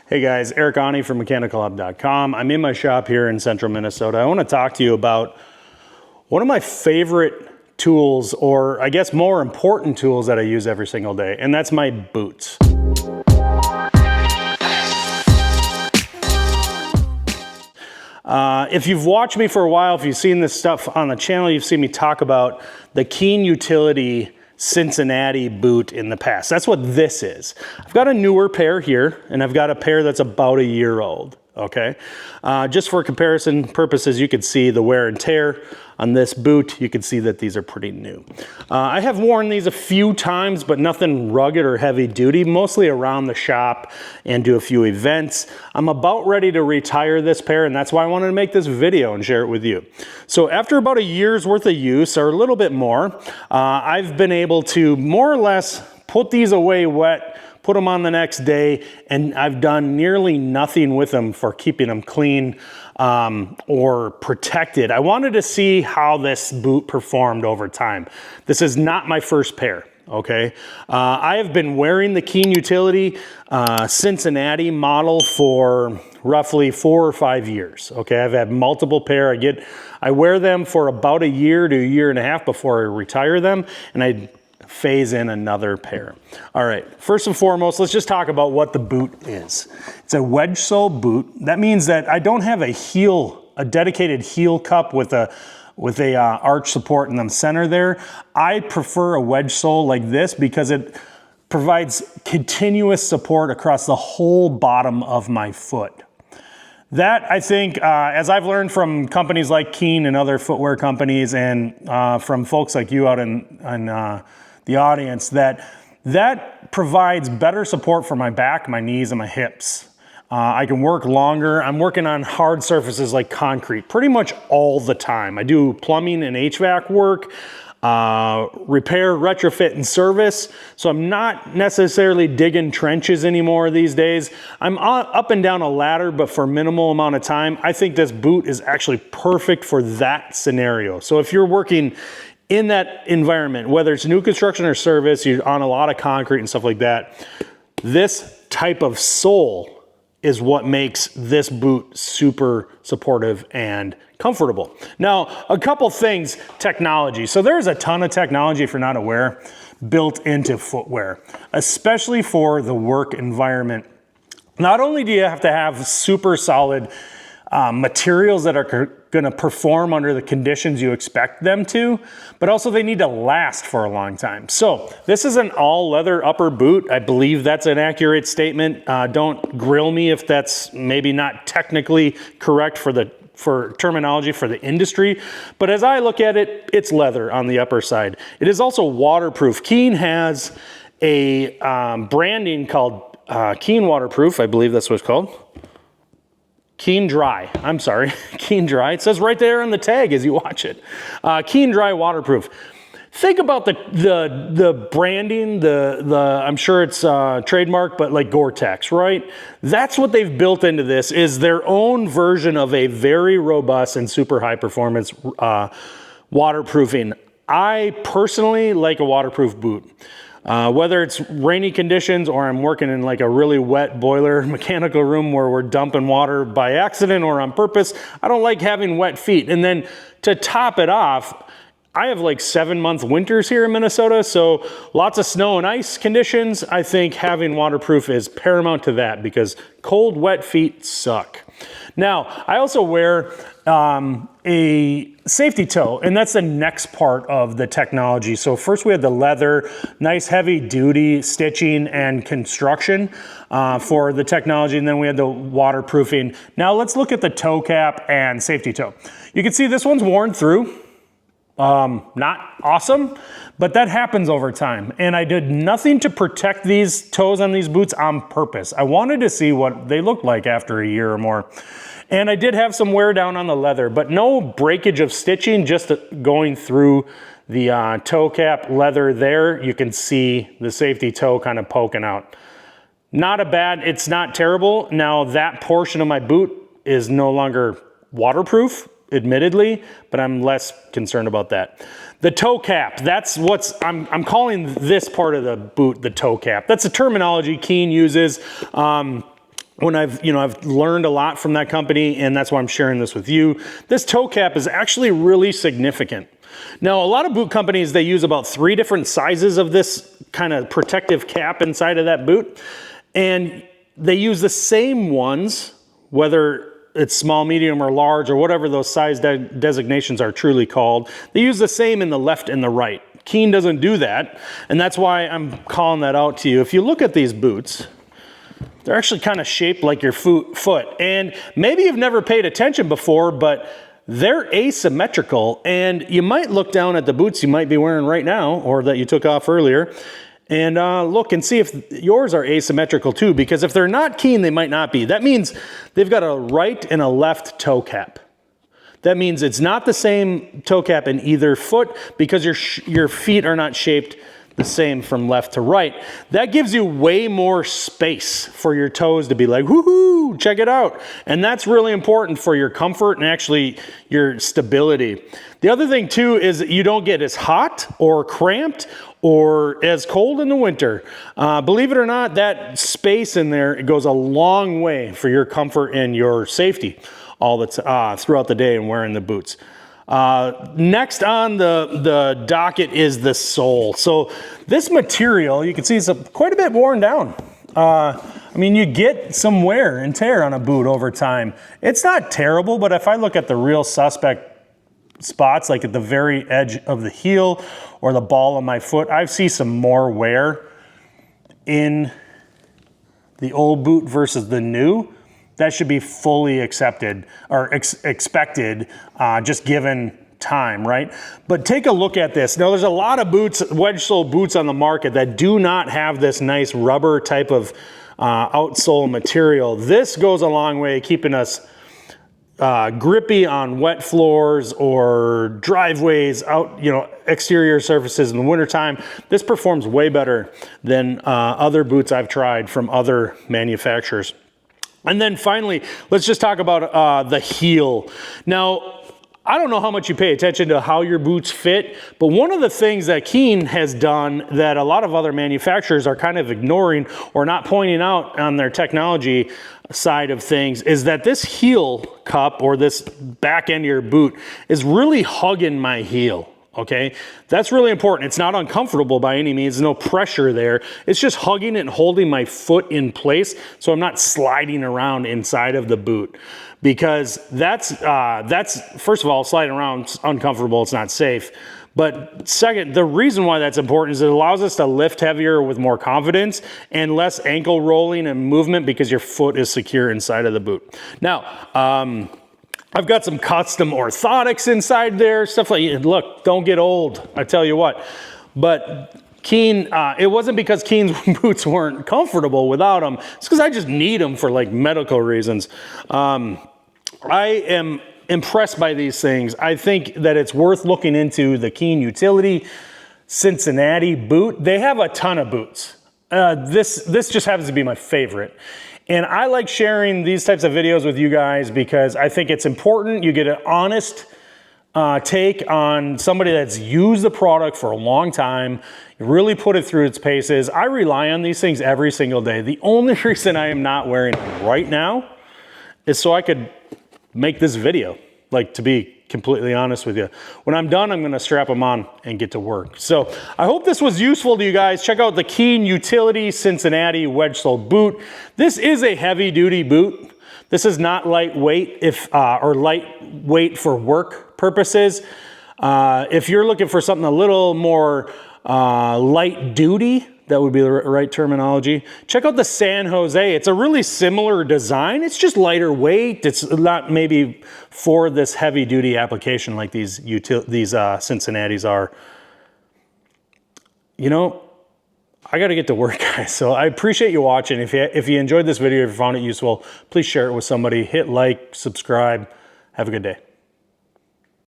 Hey guys, Eric Ani from MechanicalHub.com. I'm in my shop here in central Minnesota. I want to talk to you about one of my favorite tools, or I guess more important tools that I use every single day, and that's my boots. If you've watched me for a while, if you've seen this stuff on the channel, you've seen me talk about the Keen Utility Cincinnati boot in the past. That's what this is. I've got a newer pair here, and I've got a pair that's about a year old, okay? Just for comparison purposes, you could see the wear and tear on this boot. You can see that these are pretty new. I have worn these a few times, but nothing rugged or heavy duty, mostly around the shop and do a few events. I'm about ready to retire this pair, and that's why I wanted to make this video and share it with you. So after about a year's worth of use, or a little bit more, I've been able to more or less put these away wet, put them on the next day, and I've done nearly nothing with them for keeping them clean or protected. I wanted to see how this boot performed over time. This is not my first pair, okay? I have been wearing the Keen Utility Cincinnati model for roughly 4 or 5 years, okay? I've had multiple pair. I wear them for about a year to a year and a half before I retire them, and I phase in another pair. All right, first and foremost, let's just talk about what the boot is. It's a wedge sole boot. That means that I don't have a dedicated heel cup with a arch support in the center there. I prefer a wedge sole like this because it provides continuous support across the whole bottom of my foot. That, I think, as I've learned from companies like Keen and other footwear companies, and from folks like you out in the audience, that provides better support for my back, my knees, and my hips. I can work longer. I'm working on hard surfaces like concrete pretty much all the time. I do plumbing and HVAC work, repair, retrofit, and service. So I'm not necessarily digging trenches anymore these days. I'm up and down a ladder, but for minimal amount of time. I think this boot is actually perfect for that scenario. So if you're working in that environment, whether it's new construction or service, you're on a lot of concrete and stuff like that, this type of sole is what makes this boot super supportive and comfortable. Now, a couple things, technology. So there's a ton of technology, if you're not aware, built into footwear, especially for the work environment. Not only do you have to have super solid materials that are going to perform under the conditions you expect them to, but also they need to last for a long time. So this is an all leather upper boot. I believe that's an accurate statement. Don't grill me if that's maybe not technically correct for terminology for the industry, but as I look at it, it's leather on the upper side. It is also waterproof. Keen has a branding called Keen Waterproof. I believe that's what it's called. Keen Dry, I'm sorry, Keen Dry. It says right there on the tag as you watch it. Keen Dry Waterproof. Think about the branding, I'm sure it's trademark, but like Gore-Tex, right? That's what they've built into this, is their own version of a very robust and super high performance waterproofing. I personally like a waterproof boot. Whether it's rainy conditions or I'm working in like a really wet boiler mechanical room where we're dumping water by accident or on purpose, I don't like having wet feet. And then to top it off, I have like 7-month winters here in Minnesota, so lots of snow and ice conditions. I think having waterproof is paramount to that because cold, wet feet suck. Now, I also wear a safety toe, and that's the next part of the technology. So first we had the leather, nice heavy duty stitching and construction for the technology, and then we had the waterproofing. Now let's look at the toe cap and safety toe. You can see this one's worn through. Not awesome, but that happens over time. And I did nothing to protect these toes on these boots on purpose. I wanted to see what they looked like after a year or more. And I did have some wear down on the leather, but no breakage of stitching, just going through the toe cap leather there. You can see the safety toe kind of poking out. It's not terrible. Now that portion of my boot is no longer waterproof, admittedly, but I'm less concerned about that. The toe cap, that's I'm calling this part of the boot the toe cap. That's the terminology Keen uses. when I've learned a lot from that company, and that's why I'm sharing this with you. This toe cap is actually really significant. Now, a lot of boot companies, they use about 3 different sizes of this kind of protective cap inside of that boot. And they use the same ones, whether it's small, medium, or large, or whatever those size designations are truly called. They use the same in the left and the right. Keen doesn't do that, and that's why I'm calling that out to you. If you look at these boots, they're actually kind of shaped like your foot. And maybe you've never paid attention before, but they're asymmetrical. And you might look down at the boots you might be wearing right now, or that you took off earlier, and look and see if yours are asymmetrical too, because if they're not Keen, they might not be. That means they've got a right and a left toe cap. That means it's not the same toe cap in either foot, because your feet are not shaped the same from left to right. That gives you way more space for your toes to be like, woohoo, check it out. And that's really important for your comfort and actually your stability. The other thing too is you don't get as hot or cramped or as cold in the winter. Believe it or not, that space in there, it goes a long way for your comfort and your safety throughout the day and wearing the boots. Next on the docket is the sole. So this material, you can see it's quite a bit worn down. I mean, you get some wear and tear on a boot over time. It's not terrible, but if I look at the real suspect spots, like at the very edge of the heel or the ball of my foot, I see some more wear in the old boot versus the new. That should be fully accepted or expected, just given time, right? But take a look at this. Now, there's a lot of boots, wedge sole boots on the market that do not have this nice rubber type of outsole material. This goes a long way keeping us grippy on wet floors or driveways, exterior surfaces in the wintertime. This performs way better than other boots I've tried from other manufacturers. And then finally, let's just talk about the heel. Now, I don't know how much you pay attention to how your boots fit, but one of the things that Keen has done that a lot of other manufacturers are kind of ignoring or not pointing out on their technology side of things is that this heel cup or this back end of your boot is really hugging my heel. Okay, that's really important. It's not uncomfortable by any means, no pressure there. It's just hugging and holding my foot in place so I'm not sliding around inside of the boot, because that's first of all, sliding around is uncomfortable, it's not safe. But second, the reason why that's important is it allows us to lift heavier with more confidence and less ankle rolling and movement because your foot is secure inside of the boot. Now, I've got some custom orthotics inside there, stuff like, look, don't get old, I tell you what. But Keen, it wasn't because Keen's boots weren't comfortable without them. It's because I just need them for like medical reasons. I am impressed by these things. I think that it's worth looking into the Keen Utility Cincinnati boot. They have a ton of boots. This just happens to be my favorite. And I like sharing these types of videos with you guys because I think it's important. You get an honest take on somebody that's used the product for a long time, really put it through its paces. I rely on these things every single day. The only reason I am not wearing them right now is so I could make this video, like, to be completely honest with you. When I'm done, I'm gonna strap them on and get to work. So I hope this was useful to you guys. Check out the Keen Utility Cincinnati wedge sole boot. This is a heavy duty boot. This is not lightweight or lightweight for work purposes. If you're looking for something a little more light duty, that would be the right terminology, check out the San Jose. It's a really similar design. It's just lighter weight. It's not maybe for this heavy duty application like these Cincinnatis are. You know, I got to get to work, guys. So I appreciate you watching. If you enjoyed this video, if you found it useful, please share it with somebody. Hit like, subscribe. Have a good day.